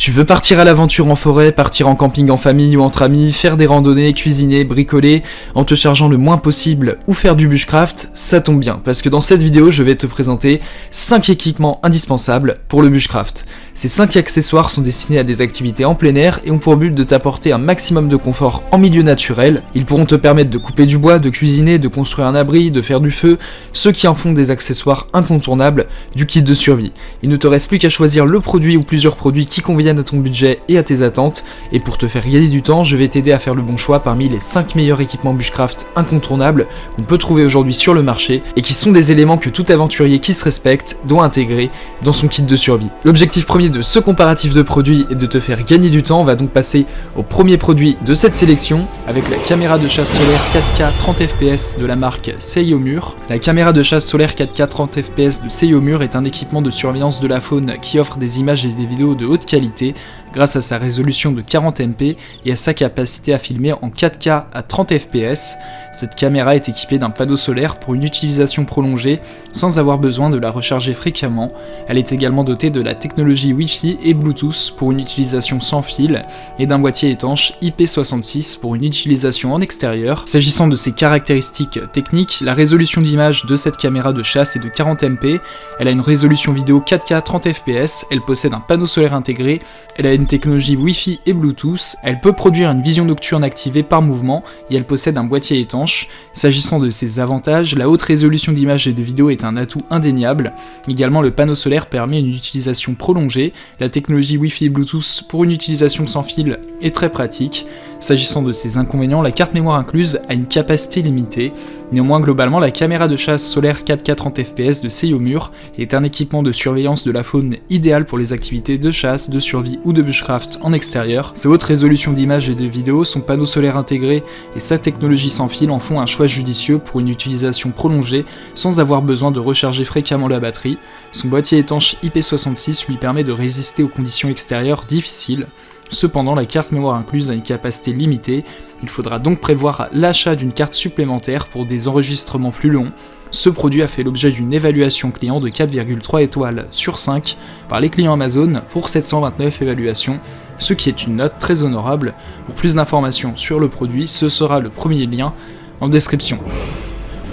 Tu veux partir à l'aventure en forêt, partir en camping en famille ou entre amis, faire des randonnées, cuisiner, bricoler, en te chargeant le moins possible ou faire du bushcraft, ça tombe bien, parce que dans cette vidéo, je vais te présenter 5 équipements indispensables pour le bushcraft. Ces 5 accessoires sont destinés à des activités en plein air et ont pour but de t'apporter un maximum de confort en milieu naturel. Ils pourront te permettre de couper du bois, de cuisiner, de construire un abri, de faire du feu, ce qui en font des accessoires incontournables du kit de survie. Il ne te reste plus qu'à choisir le produit ou plusieurs produits qui conviennent à ton budget et à tes attentes, et pour te faire gagner du temps, je vais t'aider à faire le bon choix parmi les 5 meilleurs équipements bushcraft incontournables qu'on peut trouver aujourd'hui sur le marché et qui sont des éléments que tout aventurier qui se respecte doit intégrer dans son kit de survie. L'objectif premier de ce comparatif de produits est de te faire gagner du temps. On va donc passer au premier produit de cette sélection avec la caméra de chasse solaire 4K 30 fps de la marque Seiyomur. La caméra de chasse solaire 4K 30 fps de Seiyomur est un équipement de surveillance de la faune qui offre des images et des vidéos de haute qualité grâce à sa résolution de 40 MP et à sa capacité à filmer en 4K à 30 fps. Cette caméra est équipée d'un panneau solaire pour une utilisation prolongée sans avoir besoin de la recharger fréquemment. Elle est également dotée de la technologie Wi-Fi et Bluetooth pour une utilisation sans fil et d'un boîtier étanche IP66 pour une utilisation en extérieur. S'agissant de ses caractéristiques techniques, la résolution d'image de cette caméra de chasse est de 40 MP, elle a une résolution vidéo 4K 30 fps, elle possède un panneau solaire intégré, elle a une technologie Wi-Fi et Bluetooth, elle peut produire une vision nocturne activée par mouvement et elle possède un boîtier étanche. S'agissant de ses avantages, la haute résolution d'image et de vidéo est un atout indéniable. Également, le panneau solaire permet une utilisation prolongée, la technologie Wi-Fi et Bluetooth pour une utilisation sans fil est très pratique. S'agissant de ses inconvénients, la carte mémoire incluse a une capacité limitée. Néanmoins, globalement, la caméra de chasse solaire 4K 30 fps de Seiyomur est un équipement de surveillance de la faune idéal pour les activités de chasse, de survie ou de bushcraft en extérieur. Sa haute résolution d'image et de vidéo, son panneau solaire intégré et sa technologie sans fil en font un choix judicieux pour une utilisation prolongée sans avoir besoin de recharger fréquemment la batterie. Son boîtier étanche IP66 lui permet de résister aux conditions extérieures difficiles. Cependant, la carte mémoire incluse a une capacité limitée, il faudra donc prévoir l'achat d'une carte supplémentaire pour des enregistrements plus longs. Ce produit a fait l'objet d'une évaluation client de 4,3 étoiles sur 5 par les clients Amazon pour 729 évaluations, ce qui est une note très honorable. Pour plus d'informations sur le produit, ce sera le premier lien en description.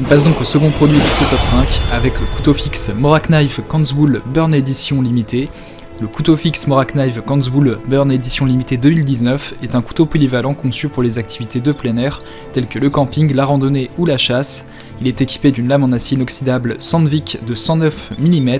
On passe donc au second produit de ce top 5 avec le couteau fixe Morak Knife Kanzbul Burn Edition Limitée. Le couteau fixe Morak Knife Kanzbul Burn Edition Limitée 2019 est un couteau polyvalent conçu pour les activités de plein air telles que le camping, la randonnée ou la chasse. Il est équipé d'une lame en acier inoxydable Sandvik de 109 mm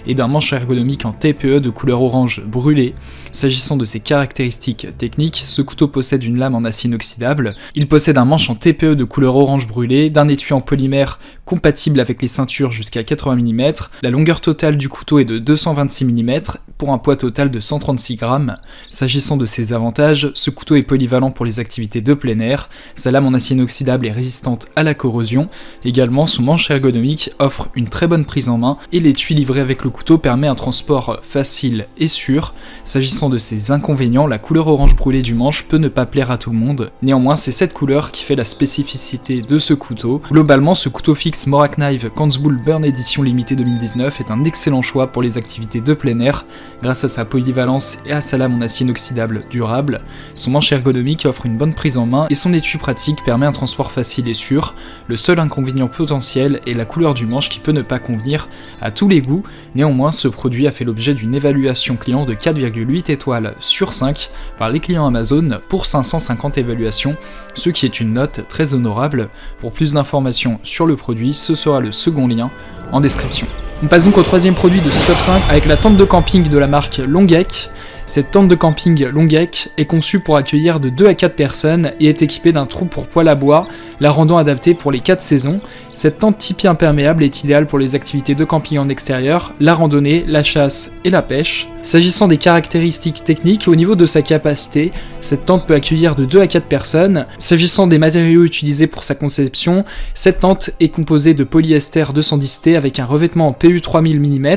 et d'un manche ergonomique en TPE de couleur orange brûlée. S'agissant de ses caractéristiques techniques, ce couteau possède une lame en acier inoxydable, il possède un manche en TPE de couleur orange brûlée, d'un étui en polymère compatible avec les ceintures jusqu'à 80 mm, la longueur totale du couteau est de 226 mm pour un poids total de 136 grammes. S'agissant de ses avantages, ce couteau est polyvalent pour les activités de plein air, sa lame en acier inoxydable est résistante à la corrosion. Également, son manche ergonomique offre une très bonne prise en main et l'étui livré avec le couteau permet un transport facile et sûr. S'agissant de ses inconvénients, la couleur orange brûlée du manche peut ne pas plaire à tout le monde. Néanmoins, c'est cette couleur qui fait la spécificité de ce couteau. Globalement, ce couteau fixe Morak Knife Kanzbul Burn Edition Limitée 2019 est un excellent choix pour les activités de plein air grâce à sa polyvalence et à sa lame en acier inoxydable durable. Son manche ergonomique offre une bonne prise en main et son étui pratique permet un transport facile et sûr. Le seul inconvénient potentiel est la couleur du manche qui peut ne pas convenir à tous les goûts. Néanmoins, ce produit a fait l'objet d'une évaluation client de 4,8 étoiles sur 5 par les clients Amazon pour 550 évaluations, ce qui est une note très honorable. Pour plus d'informations sur le produit, ce sera le second lien en description. On passe donc au troisième produit de ce top 5 avec la tente de camping de la marque Longek. Cette tente de camping Longek est conçue pour accueillir de 2 à 4 personnes et est équipée d'un trou pour poêle à bois, la rendant adaptée pour les 4 saisons. Cette tente Tipi imperméable est idéale pour les activités de camping en extérieur, la randonnée, la chasse et la pêche. S'agissant des caractéristiques techniques, au niveau de sa capacité, cette tente peut accueillir de 2 à 4 personnes. S'agissant des matériaux utilisés pour sa conception, cette tente est composée de polyester 210T avec un revêtement en PU 3000 mm.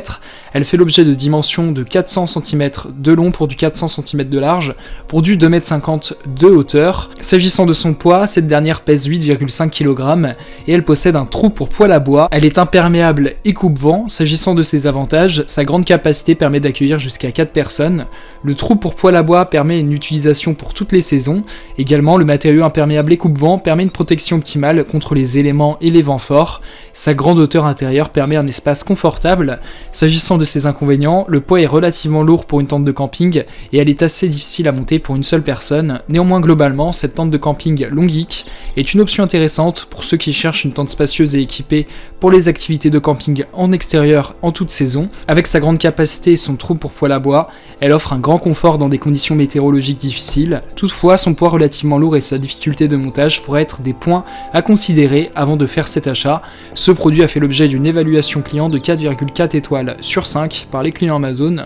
Elle fait l'objet de dimensions de 400 cm de long pour du 400 cm de large, pour du 2,50 m de hauteur. S'agissant de son poids, cette dernière pèse 8,5 kg et elle possède un un trou pour poêle à bois, elle est imperméable et coupe-vent. S'agissant de ses avantages, sa grande capacité permet d'accueillir jusqu'à 4 personnes. Le trou pour poêle à bois permet une utilisation pour toutes les saisons. Également, le matériau imperméable et coupe-vent permet une protection optimale contre les éléments et les vents forts. Sa grande hauteur intérieure permet un espace confortable. S'agissant de ses inconvénients, le poids est relativement lourd pour une tente de camping et elle est assez difficile à monter pour une seule personne. Néanmoins, globalement, cette tente de camping Longgeek est une option intéressante pour ceux qui cherchent une tente spacieuse et équipée pour les activités de camping en extérieur en toute saison. Avec sa grande capacité et son trou pour poêle à bois, elle offre un grand confort dans des conditions météorologiques difficiles. Toutefois, son poids relativement lourd et sa difficulté de montage pourraient être des points à considérer avant de faire cet achat. Ce produit a fait l'objet d'une évaluation client de 4,4 étoiles sur 5 par les clients Amazon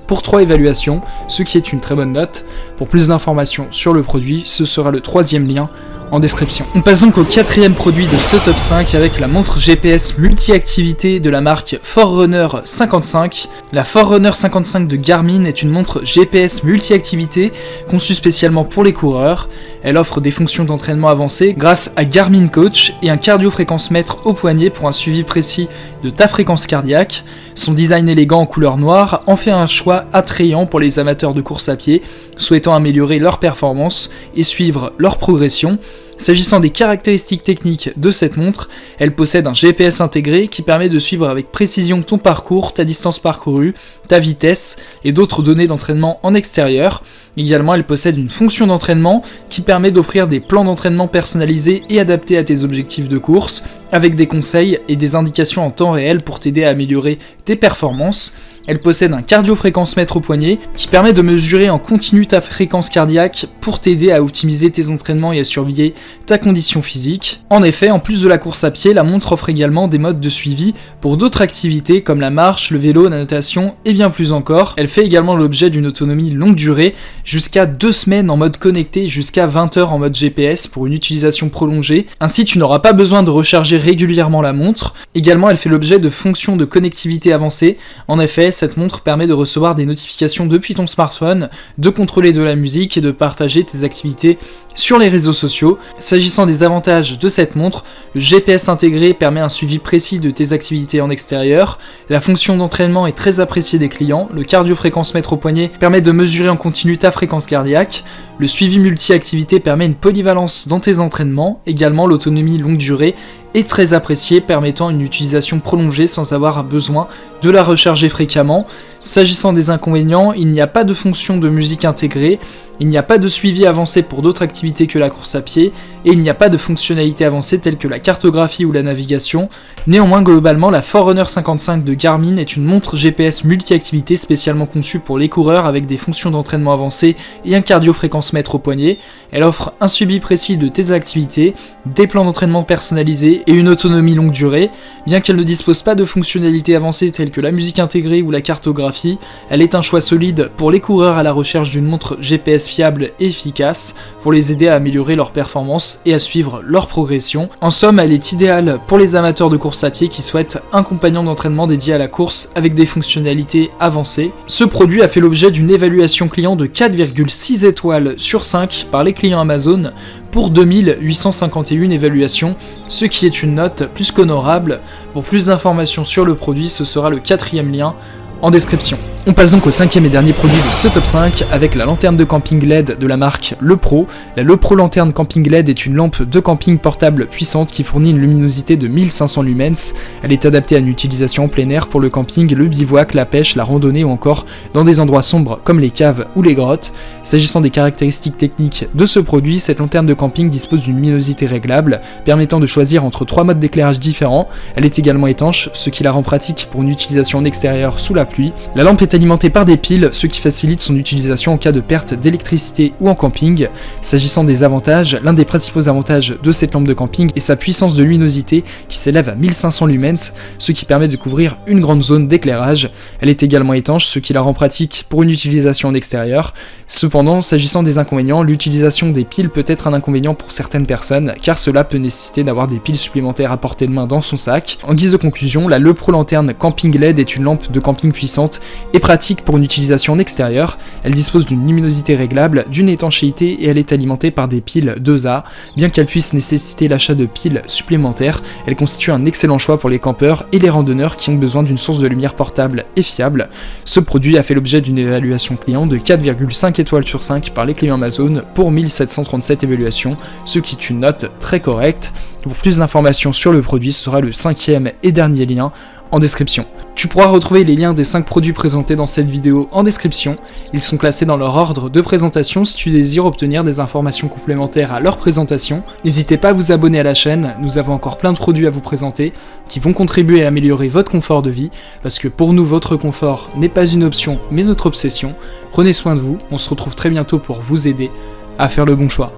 pour 3 évaluations, ce qui est une très bonne note. Pour plus d'informations sur le produit, ce sera le 3e lien en description. On passe donc au 4e produit de ce top 5 avec la montre GPS multi-activité de la marque Forerunner 55. La Forerunner 55 de Garmin est une montre GPS multi-activité conçue spécialement pour les coureurs. Elle offre des fonctions d'entraînement avancées grâce à Garmin Coach et un cardio-fréquence-mètre au poignet pour un suivi précis de ta fréquence cardiaque. Son design élégant en couleur noire en fait un choix attrayant pour les amateurs de course à pied souhaitant améliorer leur performance et suivre leur progression. S'agissant des caractéristiques techniques de cette montre, elle possède un GPS intégré qui permet de suivre avec précision ton parcours, ta distance parcourue, ta vitesse et d'autres données d'entraînement en extérieur. Également, elle possède une fonction d'entraînement qui permet d'offrir des plans d'entraînement personnalisés et adaptés à tes objectifs de course, avec des conseils et des indications en temps réel pour t'aider à améliorer tes performances. Elle possède un cardio-fréquence-mètre au poignet qui permet de mesurer en continu ta fréquence cardiaque pour t'aider à optimiser tes entraînements et à surveiller ta condition physique. En effet, en plus de la course à pied, la montre offre également des modes de suivi pour d'autres activités comme la marche, le vélo, la natation et bien plus encore. Elle fait également l'objet d'une autonomie longue durée, jusqu'à 2 semaines en mode connecté et jusqu'à 20 heures en mode GPS pour une utilisation prolongée. Ainsi, tu n'auras pas besoin de recharger régulièrement la montre. Également, elle fait l'objet de fonctions de connectivité avancées. En effet, cette montre permet de recevoir des notifications depuis ton smartphone, de contrôler de la musique et de partager tes activités sur les réseaux sociaux. S'agissant des avantages de cette montre, le GPS intégré permet un suivi précis de tes activités en extérieur, la fonction d'entraînement est très appréciée des clients, le cardio-fréquence-mètre au poignet permet de mesurer en continu ta fréquence cardiaque, le suivi multi-activité permet une polyvalence dans tes entraînements, également l'autonomie longue durée est très appréciée, permettant une utilisation prolongée sans avoir besoin de la recharger fréquemment. S'agissant des inconvénients, il n'y a pas de fonction de musique intégrée, il n'y a pas de suivi avancé pour d'autres activités que la course à pied, et il n'y a pas de fonctionnalités avancées telles que la cartographie ou la navigation. Néanmoins, globalement, la Forerunner 55 de Garmin est une montre GPS multi-activité spécialement conçue pour les coureurs avec des fonctions d'entraînement avancées et un cardio-fréquence-mètre au poignet. Elle offre un suivi précis de tes activités, des plans d'entraînement personnalisés et une autonomie longue durée. Bien qu'elle ne dispose pas de fonctionnalités avancées telles que la musique intégrée ou la cartographie, elle est un choix solide pour les coureurs à la recherche d'une montre GPS fiable et efficace pour les aider à améliorer leur performance et à suivre leur progression. En somme, elle est idéale pour les amateurs de course à pied qui souhaitent un compagnon d'entraînement dédié à la course avec des fonctionnalités avancées. Ce produit a fait l'objet d'une évaluation client de 4,6 étoiles sur 5 par les clients Amazon pour 2851 évaluations, ce qui est une note plus qu'honorable. Pour plus d'informations sur le produit, ce sera le 4e lien en description. On passe donc au 5e et dernier produit de ce top 5 avec la lanterne de camping LED de la marque Le Pro. La Le Pro lanterne camping LED est une lampe de camping portable puissante qui fournit une luminosité de 1500 lumens. Elle est adaptée à une utilisation en plein air pour le camping, le bivouac, la pêche, la randonnée ou encore dans des endroits sombres comme les caves ou les grottes. S'agissant des caractéristiques techniques de ce produit, cette lanterne de camping dispose d'une luminosité réglable permettant de choisir entre 3 modes d'éclairage différents. Elle est également étanche, ce qui la rend pratique pour une utilisation en extérieur sous la pluie. La lampe est alimentée par des piles, ce qui facilite son utilisation en cas de perte d'électricité ou en camping. S'agissant des avantages, l'un des principaux avantages de cette lampe de camping est sa puissance de luminosité qui s'élève à 1500 lumens, ce qui permet de couvrir une grande zone d'éclairage. Elle est également étanche, ce qui la rend pratique pour une utilisation en extérieur. Cependant, s'agissant des inconvénients, l'utilisation des piles peut être un inconvénient pour certaines personnes, car cela peut nécessiter d'avoir des piles supplémentaires à portée de main dans son sac. En guise de conclusion, la Le Pro lanterne camping LED est une lampe de camping puissante et pratique pour une utilisation en extérieur. Elle dispose d'une luminosité réglable, d'une étanchéité et elle est alimentée par des piles 2A. Bien qu'elle puisse nécessiter l'achat de piles supplémentaires, elle constitue un excellent choix pour les campeurs et les randonneurs qui ont besoin d'une source de lumière portable et fiable. Ce produit a fait l'objet d'une évaluation client de 4,5 étoiles sur 5 par les clients Amazon pour 1737 évaluations, ce qui est une note très correcte. Pour plus d'informations sur le produit, ce sera le 5e et dernier lien en description. Tu pourras retrouver les liens des 5 produits présentés dans cette vidéo en description. Ils sont classés dans leur ordre de présentation si tu désires obtenir des informations complémentaires à leur présentation. N'hésitez pas à vous abonner à la chaîne, nous avons encore plein de produits à vous présenter qui vont contribuer à améliorer votre confort de vie, parce que pour nous, votre confort n'est pas une option mais notre obsession. Prenez soin de vous, on se retrouve très bientôt pour vous aider à faire le bon choix.